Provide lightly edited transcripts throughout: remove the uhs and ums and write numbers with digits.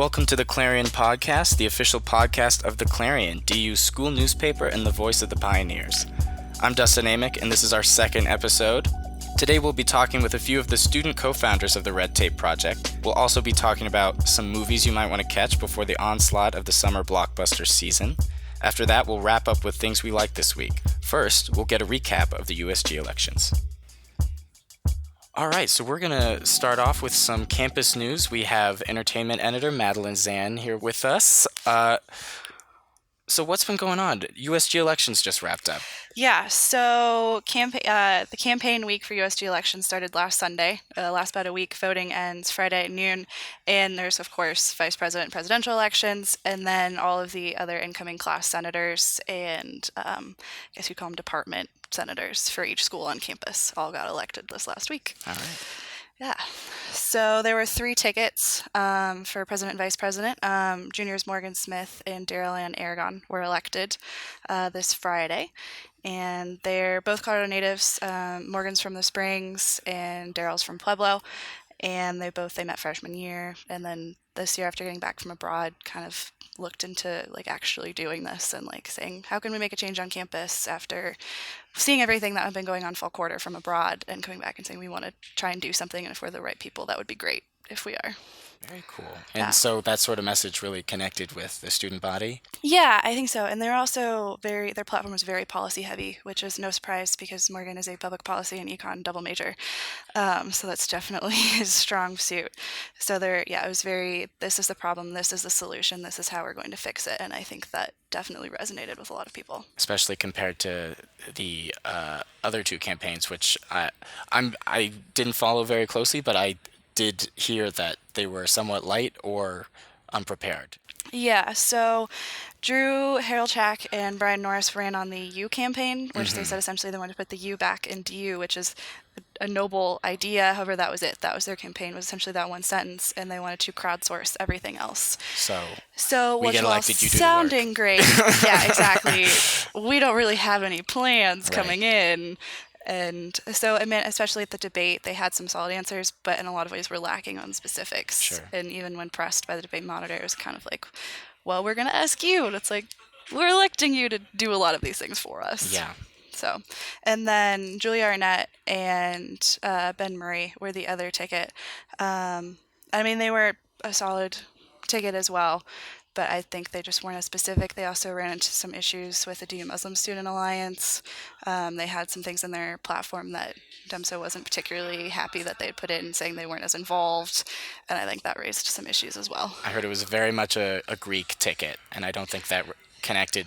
Welcome to the Clarion Podcast, the official podcast of the Clarion, DU's school newspaper and the voice of the pioneers. I'm Dustin Amick, and this is our second episode. Today we'll be talking with a few of the student co-founders of the Red Tape Project. We'll also be talking about some movies you might want to catch before the onslaught of the summer blockbusters season. After that, we'll wrap up with things we liked this week. First, we'll get a recap of the USG elections. All right, so we're going to start off with some campus news. We have entertainment editor Madeline Zann here with us. So what's been going on? USG elections just wrapped up. Yeah, so the campaign week for USG elections started last Sunday. Last about a week. Voting ends Friday at noon. And there's, of course, vice president and presidential elections, and then all of the other incoming class senators and I guess you call them department senators for each school on campus all got elected this last week. All right. Yeah. So there were 3 tickets for president and vice president. Juniors Morgan Smith and Daryl Ann Aragon were elected this Friday. And they're both Colorado natives. Morgan's from the Springs and Daryl's from Pueblo. And they met freshman year. And then this year, after getting back from abroad, kind of looked into actually doing this and saying, how can we make a change on campus after seeing everything that had been going on fall quarter from abroad, and coming back and saying we want to try and do something, and if we're the right people, that would be great if we are. Very cool. And so that sort of message really connected with the student body? Yeah, I think so. And they're also their platform was very policy heavy, which is no surprise because Morgan is a public policy and econ double major. So that's definitely his strong suit. So it was very, this is the problem, this is the solution, this is how we're going to fix it. And I think that definitely resonated with a lot of people. Especially compared to the other 2 campaigns, which I didn't follow very closely, but I did hear that they were somewhat light or unprepared. Yeah, so Drew Harelchak and Brian Norris ran on the U campaign, which they said essentially they wanted to put the U back in DU, which is a noble idea. However, that was it. That was their campaign, was essentially that one sentence, and they wanted to crowdsource everything else. So we which get while elected, you do sounding the great, yeah, exactly, we don't really have any plans coming in. And so, I mean, especially at the debate, they had some solid answers, but in a lot of ways were lacking on specifics. Sure. And even when pressed by the debate monitor, it was kind of like, well, we're going to ask you. And it's like, we're electing you to do a lot of these things for us. Yeah. So, and then Julia Arnett and Ben Murray were the other ticket. I mean, they were a solid ticket as well, but I think they just weren't as specific. They also ran into some issues with the DU Muslim Student Alliance. They had some things in their platform that DEMSO wasn't particularly happy that they had put in, saying they weren't as involved, and I think that raised some issues as well. I heard it was very much a Greek ticket, and I don't think that connected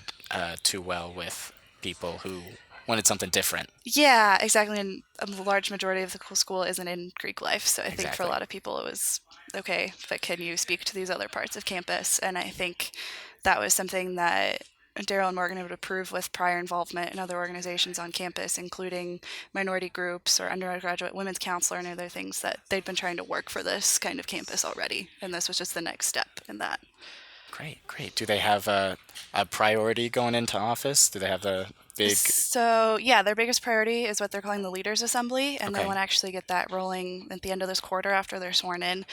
too well with people who wanted something different. Yeah, exactly, and a large majority of the school isn't in Greek life, so I think for a lot of people it was, okay, but can you speak to these other parts of campus? And I think that was something that Daryl and Morgan would approve with prior involvement in other organizations on campus, including minority groups or undergraduate women's counselor and other things that they'd been trying to work for this kind of campus already. And this was just the next step in that. Great. Do they have a priority going into office? Do they have the big... So, yeah, their biggest priority is what they're calling the Leaders Assembly, and they want to actually get that rolling at the end of this quarter after they're sworn in,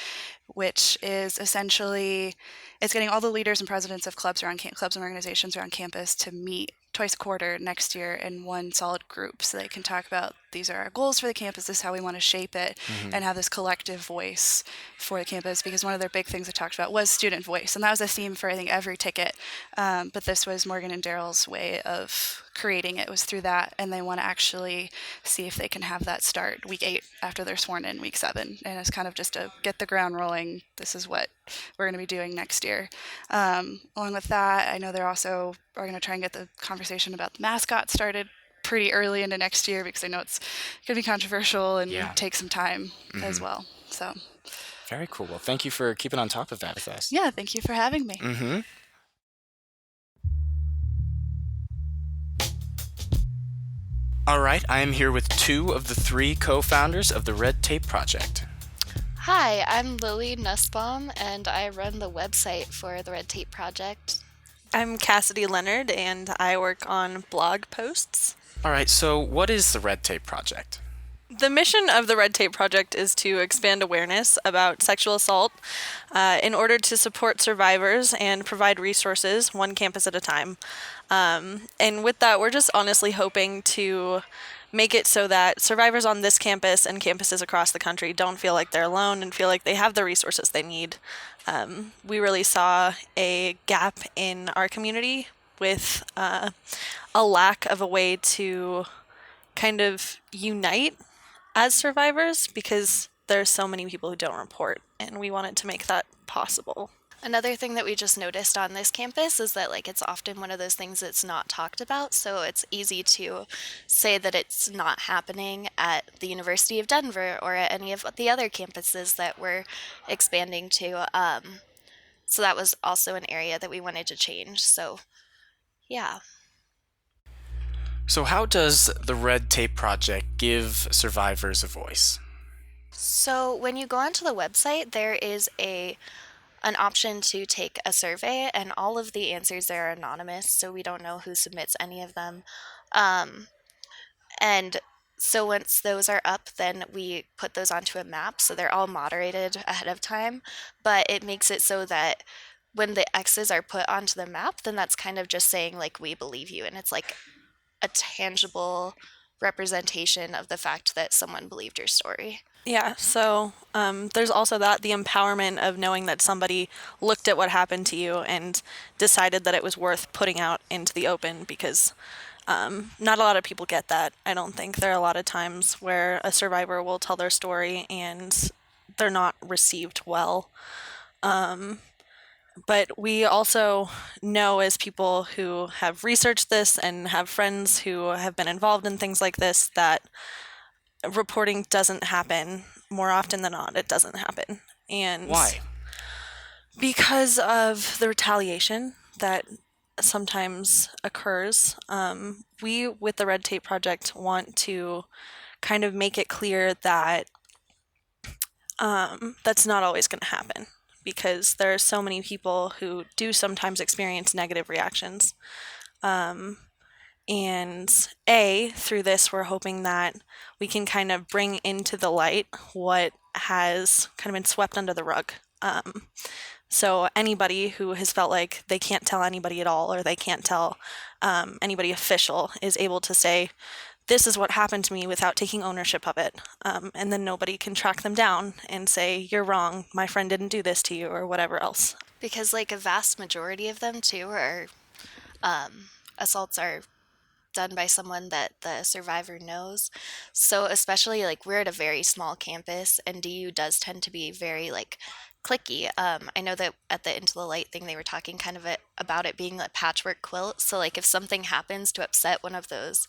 which is essentially, it's getting all the leaders and presidents of clubs and organizations around campus to meet twice a quarter next year in one solid group so they can talk about these are our goals for the campus, this is how we want to shape it, and have this collective voice for the campus, because one of their big things they talked about was student voice, and that was a theme for I think every ticket, but this was Morgan and Daryl's way of creating it, was through that, and they want to actually see if they can have that start week 8 after they're sworn in week 7, and it's kind of just to get the ground rolling. This is what we're going to be doing next year. Along with that, I know they're also are going to try and get the conversation about the mascot started pretty early into next year, because I know it's going to be controversial and take some time as well. So very cool. Well, thank you for keeping on top of that with us. Yeah, thank you for having me. All right, I am here with 2 of the 3 co-founders of the Red Tape Project. Hi, I'm Lily Nussbaum, and I run the website for the Red Tape Project. I'm Kassidy Leonard, and I work on blog posts. All right, so what is the Red Tape Project? The mission of the Red Tape Project is to expand awareness about sexual assault in order to support survivors and provide resources one campus at a time. And with that, we're just honestly hoping to make it so that survivors on this campus and campuses across the country don't feel like they're alone and feel like they have the resources they need. We really saw a gap in our community with a lack of a way to kind of unite as survivors because there's so many people who don't report, and we wanted to make that possible. Another thing that we just noticed on this campus is that like it's often one of those things that's not talked about, so it's easy to say that it's not happening at the University of Denver or at any of the other campuses that we're expanding to. So that was also an area that we wanted to change. So, yeah. So how does the Red Tape Project give survivors a voice? So when you go onto the website, there is an option to take a survey, and all of the answers there are anonymous, so we don't know who submits any of them. And so once those are up, then we put those onto a map, so they're all moderated ahead of time, but it makes it so that when the X's are put onto the map, then that's kind of just saying, like, we believe you, and it's like a tangible representation of the fact that someone believed your story. Yeah, so there's also the empowerment of knowing that somebody looked at what happened to you and decided that it was worth putting out into the open, because not a lot of people get that. I don't think there are a lot of times where a survivor will tell their story and they're not received well. But we also know, as people who have researched this and have friends who have been involved in things like this, that reporting doesn't happen. More often than not, it doesn't happen. And why? Because of the retaliation that sometimes occurs. We, with the Red Tape Project, want to kind of make it clear that that's not always going to happen, because there are so many people who do sometimes experience negative reactions. And through this, we're hoping that we can kind of bring into the light what has kind of been swept under the rug. So anybody who has felt like they can't tell anybody at all, or they can't tell anybody official, is able to say, this is what happened to me, without taking ownership of it. And then nobody can track them down and say, you're wrong, my friend didn't do this to you, or whatever else. Because like a vast majority of them too are assaults are done by someone that the survivor knows. So especially like we're at a very small campus, and DU does tend to be very like cliquey. I know that at the Into the Light thing, they were talking kind of about it being a patchwork quilt. So like if something happens to upset one of those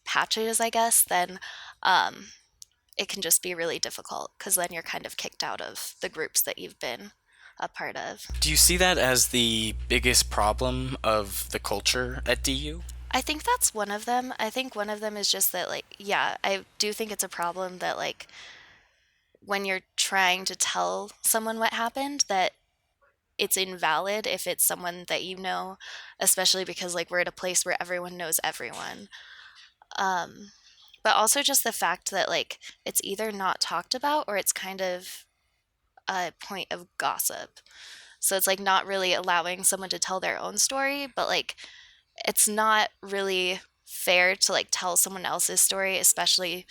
patches, I guess, then it can just be really difficult, because then you're kind of kicked out of the groups that you've been a part of. Do you see that as the biggest problem of the culture at DU? I think that's one of them. I think one of them is just that, like, yeah, I do think it's a problem that, like, when you're trying to tell someone what happened, that it's invalid if it's someone that you know, especially because, like, we're at a place where everyone knows everyone. But also just the fact that, like, it's either not talked about or it's kind of a point of gossip. So it's, like, not really allowing someone to tell their own story, but, like, it's not really fair to like tell someone else's story, especially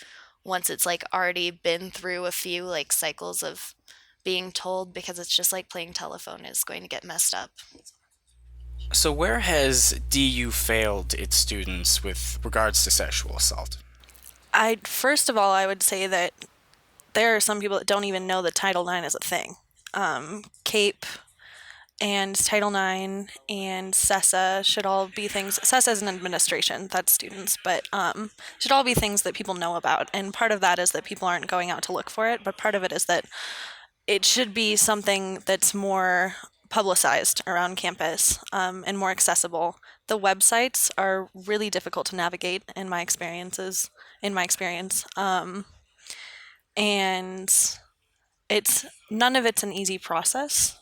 once it's like already been through a few like cycles of being told, because it's just like playing telephone is going to get messed up. So where has DU failed its students with regards to sexual assault? First of all, I would say that there are some people that don't even know that Title IX is a thing. CAPE and Title IX and CESA should all be things. CESA is an administration, that's students, but should all be things that people know about. And part of that is that people aren't going out to look for it, but part of it is that it should be something that's more publicized around campus and more accessible. The websites are really difficult to navigate in my experience. And none of it's an easy process.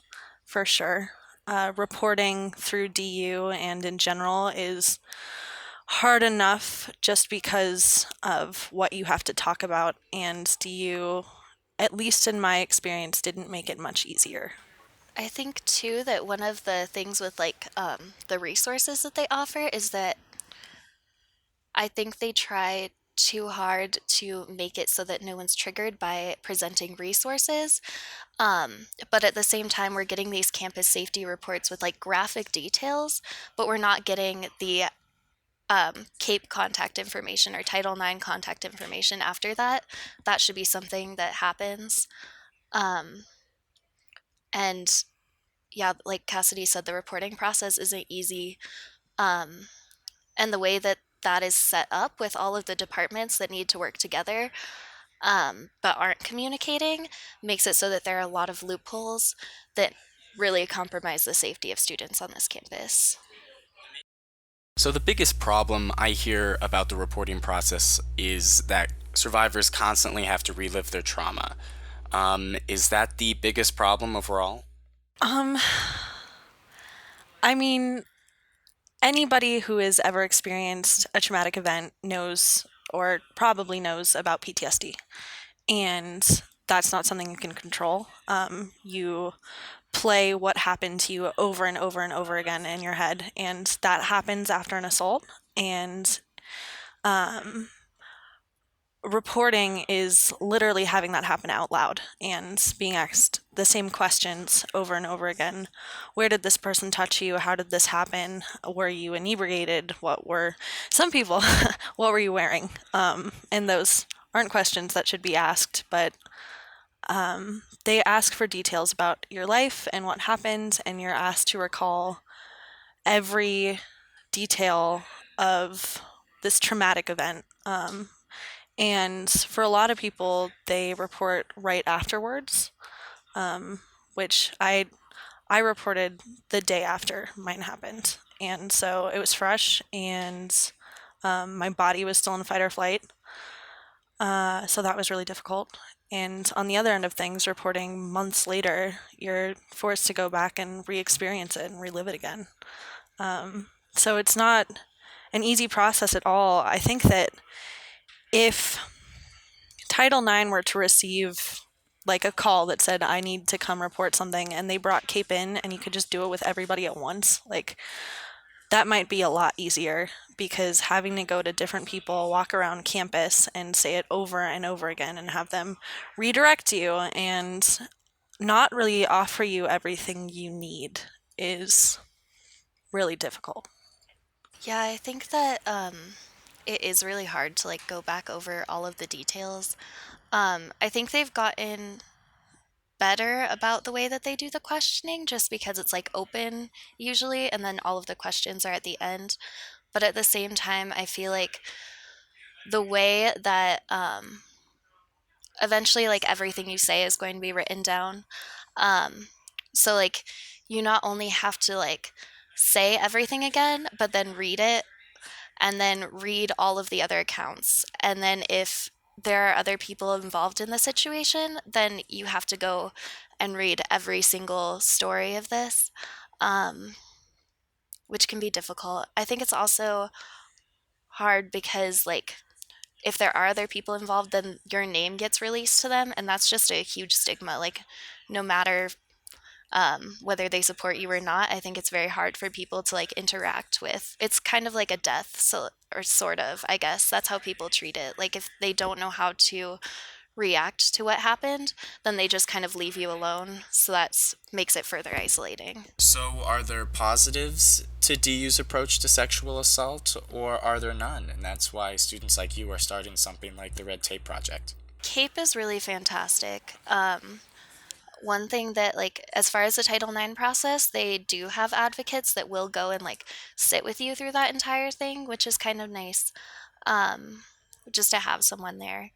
For sure. Reporting through DU and in general is hard enough just because of what you have to talk about, and DU, at least in my experience, didn't make it much easier. I think too that one of the things with like the resources that they offer is that I think they try too hard to make it so that no one's triggered by presenting resources. But at the same time, we're getting these campus safety reports with like graphic details, but we're not getting the CAPE contact information or Title IX contact information after that. That should be something that happens. And yeah, like Kassidy said, the reporting process isn't easy. And the way that that is set up with all of the departments that need to work together but aren't communicating makes it so that there are a lot of loopholes that really compromise the safety of students on this campus. So the biggest problem I hear about the reporting process is that survivors constantly have to relive their trauma. Is that the biggest problem overall? I mean, anybody who has ever experienced a traumatic event knows, or probably knows, about PTSD. And that's not something you can control. You play what happened to you over and over and over again in your head, and that happens after an assault. And reporting is literally having that happen out loud and being asked the same questions over and over again. Where did this person touch you? How did this happen? Were you inebriated? What were some people? What were you wearing? And those aren't questions that should be asked, but they ask for details about your life and what happened, and you're asked to recall every detail of this traumatic event. And for a lot of people, they report right afterwards, which I reported the day after mine happened. And so it was fresh, and my body was still in fight or flight. So that was really difficult. And on the other end of things, reporting months later, you're forced to go back and re-experience it and relive it again. So it's not an easy process at all. I think that if Title IX were to receive like a call that said, I need to come report something, and they brought CAPE in and you could just do it with everybody at once, like that might be a lot easier, because having to go to different people, walk around campus and say it over and over again and have them redirect you and not really offer you everything you need is really difficult. Yeah, I think that it is really hard to like go back over all of the details. I think they've gotten better about the way that they do the questioning, just because it's like open usually, and then all of the questions are at the end. But at the same time, I feel like the way that eventually like everything you say is going to be written down. So like you not only have to like say everything again, but then read it, and then read all of the other accounts. And then if there are other people involved in the situation, then you have to go and read every single story of this, which can be difficult. I think it's also hard because, like, if there are other people involved, then your name gets released to them, and that's just a huge stigma. Like, no matter whether they support you or not, I think it's very hard for people to like interact with. It's kind of like a death, so, or sort of, I guess that's how people treat it. Like if they don't know how to react to what happened, then they just kind of leave you alone. So that makes it further isolating. So are there positives to DU's approach to sexual assault, or are there none? And that's why students like you are starting something like the Red Tape Project. CAPE is really fantastic. One thing that, like, as far as the Title IX process, they do have advocates that will go and like sit with you through that entire thing, which is kind of nice, just to have someone there.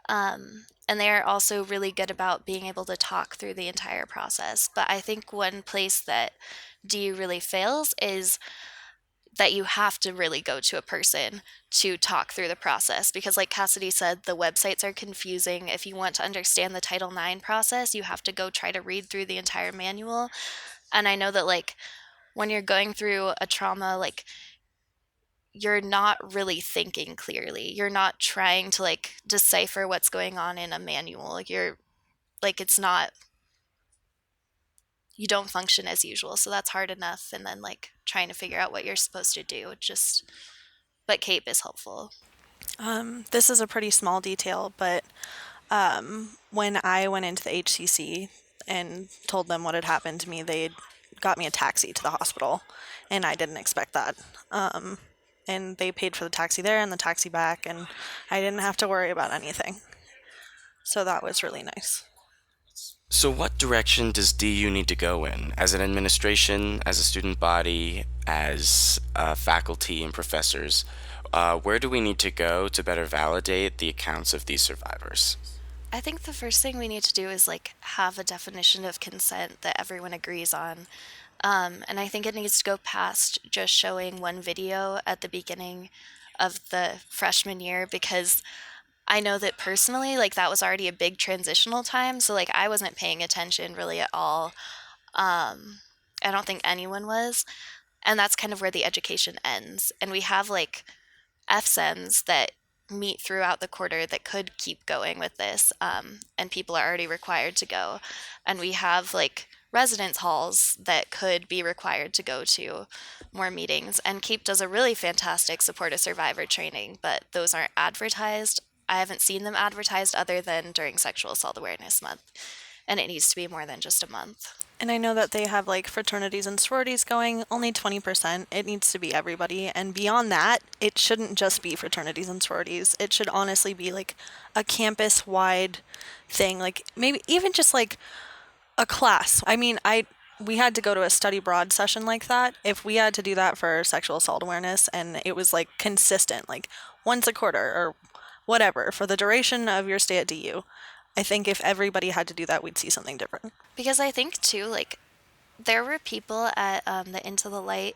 And they're also really good about being able to talk through the entire process. But I think one place that DU really fails is that you have to really go to a person to talk through the process, because like Kassidy said, the websites are confusing. If you want to understand the Title IX process, you have to go try to read through the entire manual. And I know that like when you're going through a trauma, like you're not really thinking clearly. You're not trying to like decipher what's going on in a manual. You're like, it's not, you don't function as usual. So that's hard enough. And then like trying to figure out what you're supposed to do, but CAPE is helpful. This is a pretty small detail, but when I went into the HCC and told them what had happened to me, they got me a taxi to the hospital, and I didn't expect that. And they paid for the taxi there and the taxi back, and I didn't have to worry about anything. So that was really nice. So what direction does DU need to go in? As an administration, as a student body, as faculty and professors, where do we need to go to better validate the accounts of these survivors? I think the first thing we need to do is like have a definition of consent that everyone agrees on. And I think it needs to go past just showing one video at the beginning of the freshman year, because I know that personally, like that was already a big transitional time. So like I wasn't paying attention really at all. I don't think anyone was. And that's kind of where the education ends. And we have like FSENs that meet throughout the quarter that could keep going with this, and people are already required to go. And we have like residence halls that could be required to go to more meetings. And CAPE does a really fantastic support a survivor training, but those aren't advertised. I haven't seen them advertised other than during Sexual Assault Awareness Month. And it needs to be more than just a month. And I know that they have like fraternities and sororities going, only 20%. It needs to be everybody. And beyond that, it shouldn't just be fraternities and sororities. It should honestly be like a campus-wide thing. Like maybe even just like a class. I mean, we had to go to a study abroad session like that. If we had to do that for sexual assault awareness and it was like consistent, like once a quarter or whatever, for the duration of your stay at DU, I think if everybody had to do that, we'd see something different. Because I think too, like there were people at the Into the Light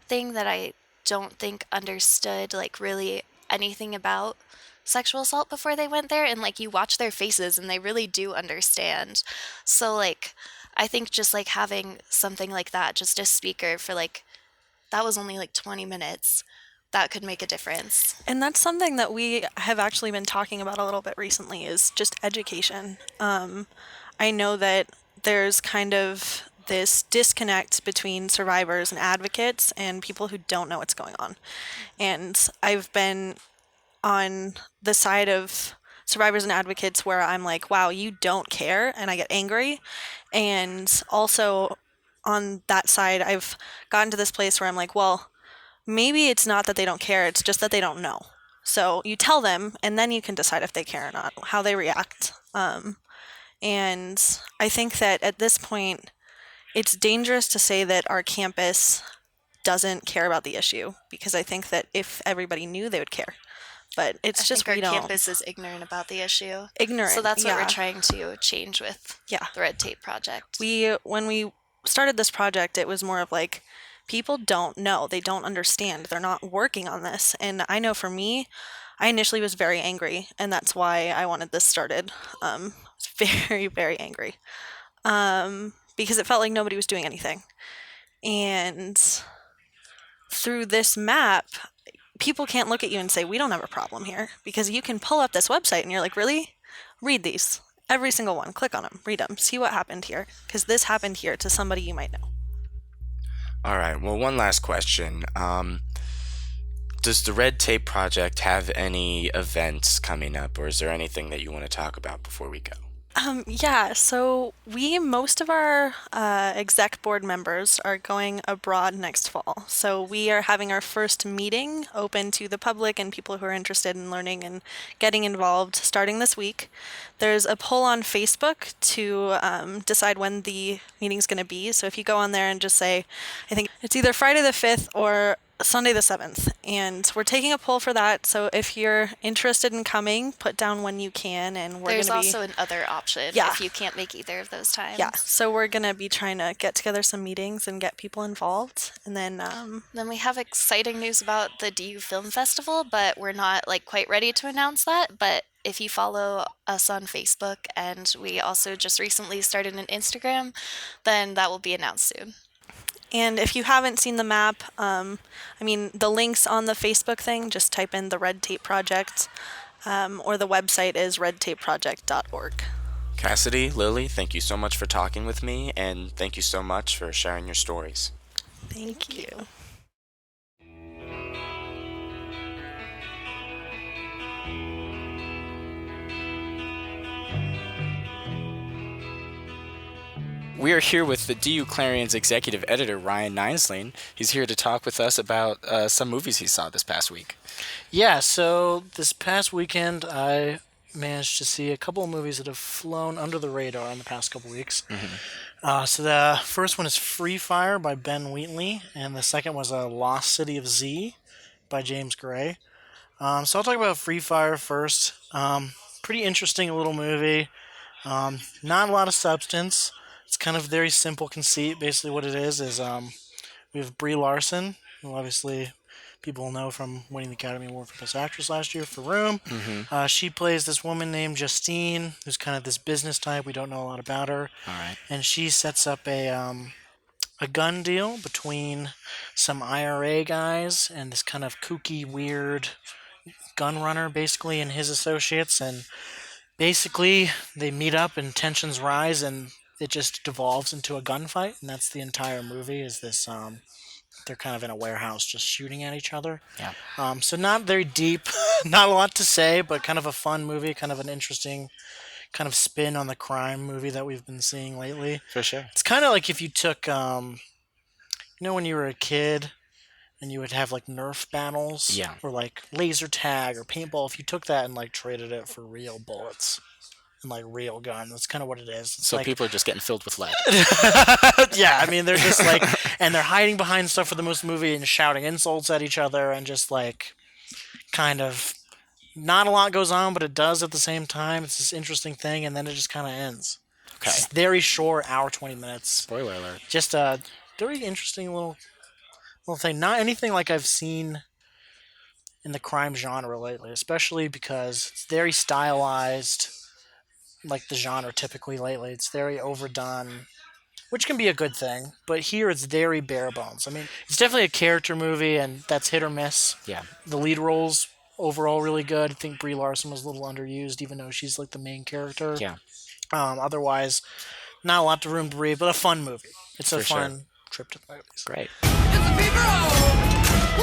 thing that I don't think understood like really anything about sexual assault before they went there, and like you watch their faces and they really do understand. So like I think just like having something like that, just a speaker for like, that was only like 20 minutes, that could make a difference. And that's something that we have actually been talking about a little bit recently, is just education. I know that there's kind of this disconnect between survivors and advocates and people who don't know what's going on. And I've been on the side of survivors and advocates where I'm like, wow, you don't care, and I get angry. And also on that side, I've gotten to this place where I'm like, well, maybe it's not that they don't care, it's just that they don't know. So you tell them, and then you can decide if they care or not, how they react. And I think that at this point, it's dangerous to say that our campus doesn't care about the issue, because I think that if everybody knew, they would care. But it's I just think we our don't. campus is ignorant about the issue. Ignorant. So that's what yeah. we're trying to change with the Red Tape Project. When we started this project, it was more of like, people don't know, they don't understand, they're not working on this. And I know for me, I initially was very angry, and that's why I wanted this started. I was very, very angry, because it felt like nobody was doing anything. And through this map, people can't look at you and say, we don't have a problem here, because you can pull up this website and you're like, really? Read these. Every single one. Click on them. Read them. See what happened here, because this happened here to somebody you might know. All right. Well, one last question. Does the Red Tape Project have any events coming up, or is there anything that you want to talk about before we go? So most of our exec board members are going abroad next fall. So we are having our first meeting open to the public and people who are interested in learning and getting involved starting this week. There's a poll on Facebook to decide when the meeting's going to be. So if you go on there and just say, I think it's either Friday the 5th or Sunday the 7th, and we're taking a poll for that. So if you're interested in coming, put down when you can, and There's also another option if you can't make either of those times. Yeah, so we're going to be trying to get together some meetings and get people involved, and then we have exciting news about the DU Film Festival, but we're not like quite ready to announce that. But if you follow us on Facebook, and we also just recently started an Instagram, then that will be announced soon. And if you haven't seen the map, the link's on the Facebook thing. Just type in the Red Tape Project, or the website is redtapeproject.org. Kassidy, Lily, thank you so much for talking with me, and thank you so much for sharing your stories. Thank you. We are here with the DU Clarion's executive editor, Ryan Ninesling. He's here to talk with us about some movies he saw this past week. Yeah, so this past weekend I managed to see a couple of movies that have flown under the radar in the past couple of weeks. So the first one is Free Fire by Ben Wheatley, and the second was Lost City of Z by James Gray. So I'll talk about Free Fire first. Pretty interesting little movie. Not a lot of substance. It's kind of very simple conceit. Basically what it is we have Brie Larson, who obviously people know from winning the Academy Award for Best Actress last year for Room. She plays this woman named Justine, who's kind of this business type. We don't know a lot about her. All right. And she sets up a gun deal between some IRA guys and this kind of kooky, weird gun runner, basically, and his associates. And basically, they meet up and tensions rise, and it just devolves into a gunfight. And that's the entire movie, is this... they're kind of in a warehouse just shooting at each other. Yeah. So not very deep, not a lot to say, but kind of a fun movie, kind of an interesting kind of spin on the crime movie that we've been seeing lately. For sure. It's kind of like if you took, when you were a kid and you would have like Nerf battles, Yeah. or like laser tag or paintball, if you took that and like traded it for real bullets and like real guns, that's kind of what it is. It's So like, people are just getting filled with lead. yeah, I mean, they're just like, and they're hiding behind stuff for the most of the movie and shouting insults at each other and just like, kind of, not a lot goes on, but it does at the same time. It's this interesting thing, and then it just kind of ends. Okay. It's very short, hour, 20 minutes. Spoiler alert. Just a very interesting little thing. Not anything like I've seen in the crime genre lately, especially because it's very stylized, like the genre typically lately. It's very overdone, which can be a good thing, but here it's very bare bones. I mean, it's definitely a character movie, and that's hit or miss. Yeah. The lead roles overall really good. I think Brie Larson was a little underused, even though she's like the main character. Yeah. Otherwise, not a lot to room to breathe, but a fun movie. It's a For sure. fun trip to the movies. Great.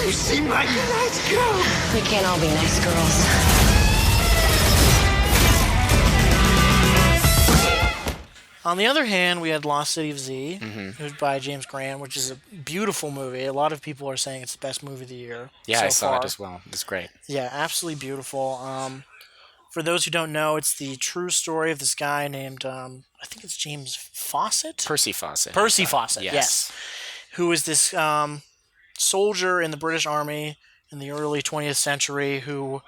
You seem like a nice girl. We can't all be nice girls. On the other hand, we had Lost City of Z, it was by James Gray, which is a beautiful movie. A lot of people are saying it's the best movie of the year. Yeah, so I saw far. it as well. It's great. Yeah, absolutely beautiful. For those who don't know, it's the true story of this guy named, I think it's James Fawcett? Percy Fawcett. Percy Fawcett, Yes. yes. Who is this soldier in the British Army in the early 20th century who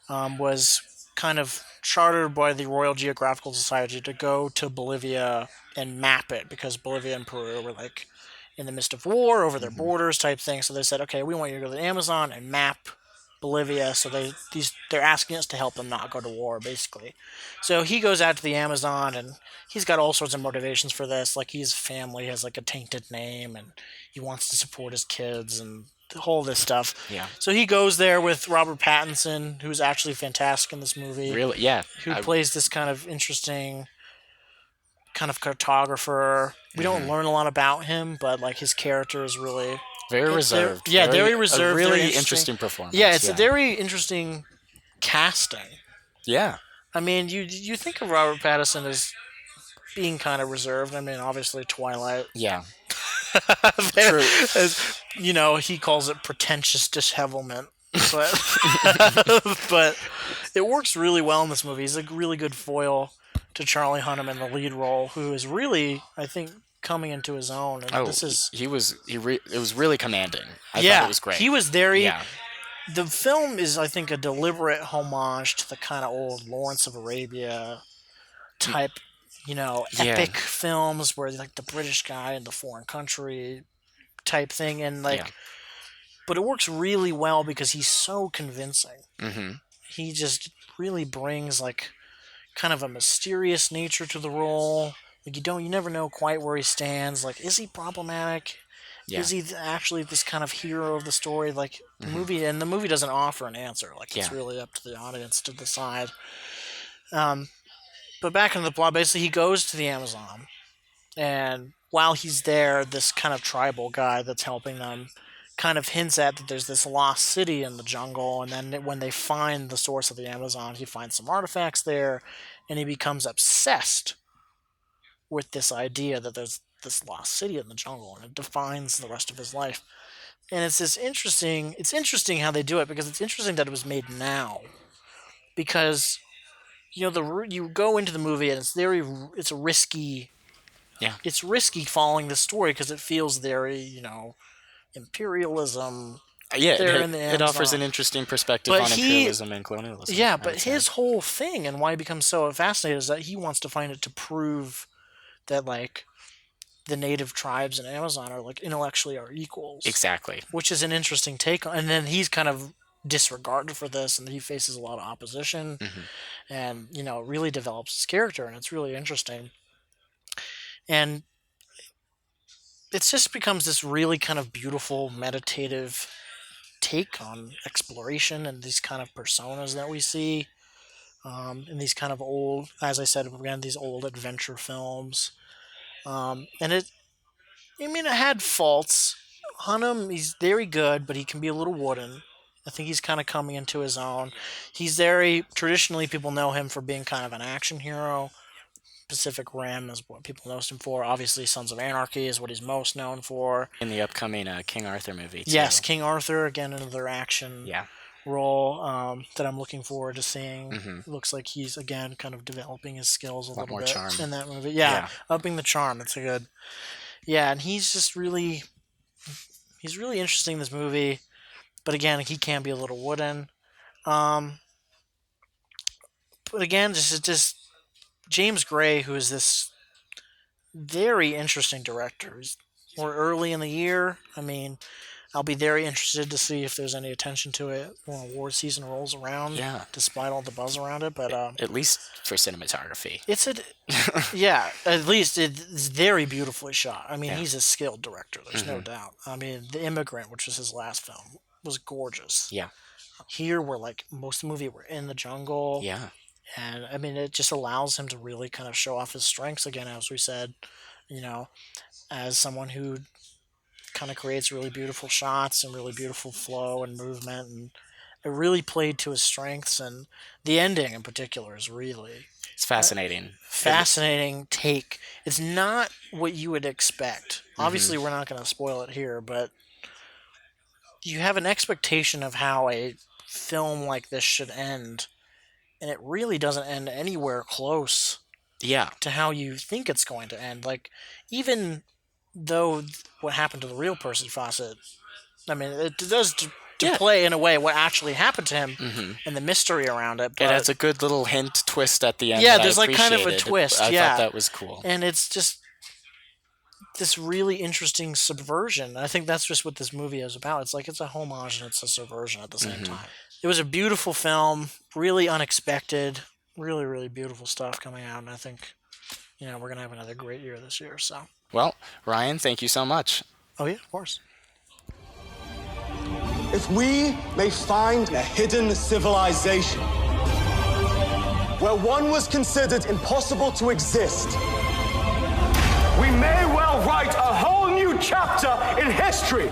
was kind of chartered by the Royal Geographical Society to go to Bolivia and map it, because Bolivia and Peru were like in the midst of war over their borders type thing. So they said, okay, we want you to go to the Amazon and map Bolivia. So they're asking us to help them not go to war, basically. So he goes out to the Amazon, and he's got all sorts of motivations for this. Like, his family has like a tainted name, and he wants to support his kids and all this stuff. Yeah. So he goes there with Robert Pattinson, who's actually fantastic in this movie. Really? Yeah. Who plays this kind of interesting kind of cartographer. We don't learn a lot about him, but like his character is really Very reserved. very reserved. A really very interesting performance. Yeah, it's a very interesting casting. Yeah. I mean, you think of Robert Pattinson as being kind of reserved. I mean, obviously Twilight. Yeah. True. As, he calls it pretentious dishevelment. But but it works really well in this movie. He's a really good foil to Charlie Hunnam in the lead role, who is really, I think, coming into his own. And it was really commanding. I thought it was great. He was very. Yeah. The film is, I think, a deliberate homage to the kind of old Lawrence of Arabia type, epic films where like the British guy in the foreign country type thing, and but it works really well because he's so convincing. Mm-hmm. He just really brings like kind of a mysterious nature to the role. Like you never know quite where he stands. Like, is he problematic? Yeah. Is he actually this kind of hero of the story? Like the movie doesn't offer an answer. Like it's really up to the audience to decide. But back in the plot, basically he goes to the Amazon, and while he's there, this kind of tribal guy that's helping them kind of hints at that there's this lost city in the jungle, and then when they find the source of the Amazon, he finds some artifacts there, and he becomes obsessed with this idea that there's this lost city in the jungle, and it defines the rest of his life. And it's interesting how they do it, because it's interesting that it was made now, because you go into the movie and it's a risky. Yeah. It's risky following the story because it feels very, imperialism. Yeah, in the it offers Amazon. an interesting perspective on imperialism and colonialism. Yeah, but his whole thing and why he becomes so fascinated is that he wants to find it to prove that, like, the native tribes in Amazon are, like, intellectually are equals. Exactly. Which is an interesting take on. And then he's kind of disregarded for this, and he faces a lot of opposition, and really develops his character, and it's really interesting. And it just becomes this really kind of beautiful, meditative take on exploration and these kind of personas that we see in these kind of old, as I said again, these old adventure films. And it had faults. Hunnam, he's very good, but he can be a little wooden. I think he's kind of coming into his own. Traditionally, people know him for being kind of an action hero. Pacific Rim is what people know him for. Obviously, Sons of Anarchy is what he's most known for. In the upcoming King Arthur movie, too. Yes, King Arthur, again, another action role that I'm looking forward to seeing. Looks like he's, again, kind of developing his skills a little more bit charm in that movie. Yeah, upping the charm. It's a good... Yeah, and he's just really... He's really interesting in this movie, but again, he can be a little wooden. But again, just James Gray, who is this very interesting director. We're early in the year. I'll be very interested to see if there's any attention to it when award season rolls around. Yeah. Despite all the buzz around it, but at least for cinematography, at least it's very beautifully shot. He's a skilled director. There's no doubt. The Immigrant, which was his last film, was gorgeous. Yeah. Here, we're most of the movie, we're in the jungle. Yeah. And it just allows him to really kind of show off his strengths again, as we said, as someone who kind of creates really beautiful shots and really beautiful flow and movement, and it really played to his strengths. And the ending in particular is really fascinating. Fascinating take. It's not what you would expect. Obviously, we're not going to spoil it here, but you have an expectation of how a film like this should end. And it really doesn't end anywhere close to how you think it's going to end. Like, even though what happened to the real Percy Fawcett, it does play in a way what actually happened to him and the mystery around it. But it has a good little hint twist at the end. Yeah, there's kind of a twist. I thought that was cool. And it's just this really interesting subversion. I think that's just what this movie is about. It's a homage and it's a subversion at the same time. It was a beautiful film, really unexpected, really, really beautiful stuff coming out, and I think, we're going to have another great year this year, so. Well, Ryan, thank you so much. Oh, yeah, of course. If we may find a hidden civilization where one was considered impossible to exist, we may well write a whole new chapter in history.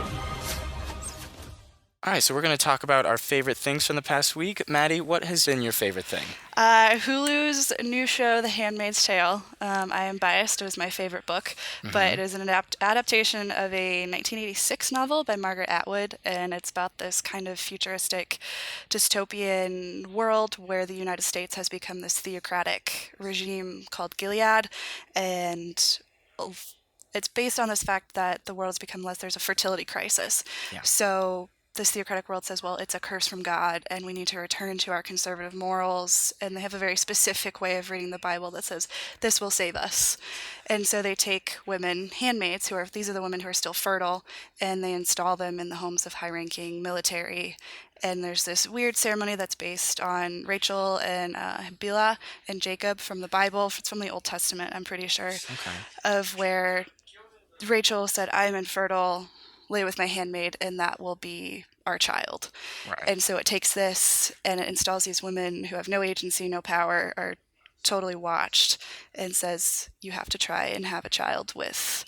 All right, so we're going to talk about our favorite things from the past week. Maddie, what has been your favorite thing? Hulu's new show, The Handmaid's Tale. I am biased. It was my favorite book, but it is an adaptation of a 1986 novel by Margaret Atwood, and it's about this kind of futuristic dystopian world where the United States has become this theocratic regime called Gilead, and it's based on this fact that the world has become there's a fertility crisis. Yeah. So this theocratic world says, well, it's a curse from God, and we need to return to our conservative morals. And they have a very specific way of reading the Bible that says, this will save us. And so they take women, handmaids, these are the women who are still fertile, and they install them in the homes of high-ranking military. And there's this weird ceremony that's based on Rachel and Bilhah and Jacob from the Bible. It's from the Old Testament, I'm pretty sure, of where Rachel said, I'm infertile. lay with my handmaid and that will be our child. Right. And so it takes this and it installs these women who have no agency, no power, are totally watched, and says, you have to try and have a child with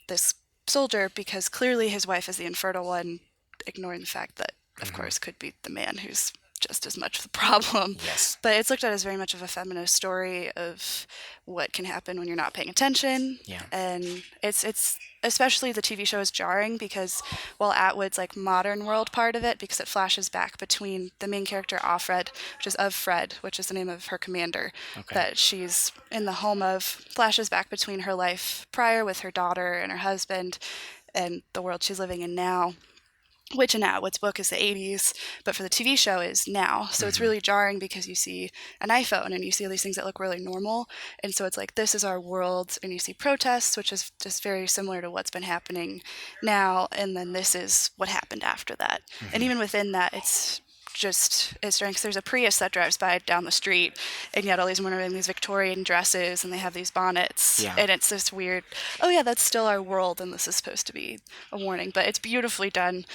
this soldier because clearly his wife is the infertile one, ignoring the fact that, of course, could be the man who's just as much the problem. Yes. But it's looked at as very much of a feminist story of what can happen when you're not paying attention. Yeah. And it's especially the TV show is jarring because while Atwood's like modern world part of it, because it flashes back between the main character Offred, which is of Fred, which is the name of her commander, that she's in the home of, flashes back between her life prior with her daughter and her husband and the world she's living in now. Which in Atwood's book is the 80s, but for the TV show is now. So it's really jarring because you see an iPhone and you see all these things that look really normal. And so it's like, this is our world. And you see protests, which is just very similar to what's been happening now. And then this is what happened after that. And even within that, it's jarring because there's a Prius that drives by down the street, and yet all these women are in these Victorian dresses and they have these bonnets, and it's this weird, oh yeah, that's still our world, and this is supposed to be a warning. But it's beautifully done.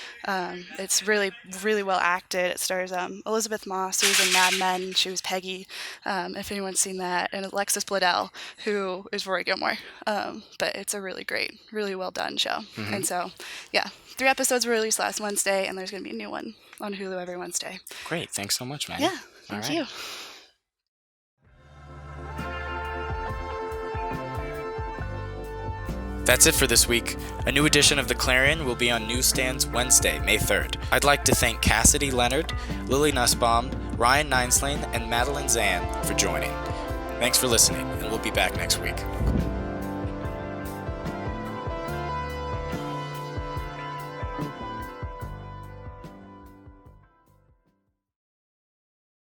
It's really, really well acted. It stars Elizabeth Moss, who was in Mad Men. She was Peggy, if anyone's seen that, and Alexis Bledel, who is Rory Gilmore. But it's a really great, really well done show. And so, yeah, 3 episodes were released last Wednesday, and there's going to be a new one on Hulu every Wednesday. Great. Thanks so much, man. Yeah, thank you. That's it for this week. A new edition of The Clarion will be on newsstands Wednesday, May 3rd. I'd like to thank Kassidy, Leonard, Lily Nussbaum, Ryan Ninesling, and Madeline Zann for joining. Thanks for listening, and we'll be back next week.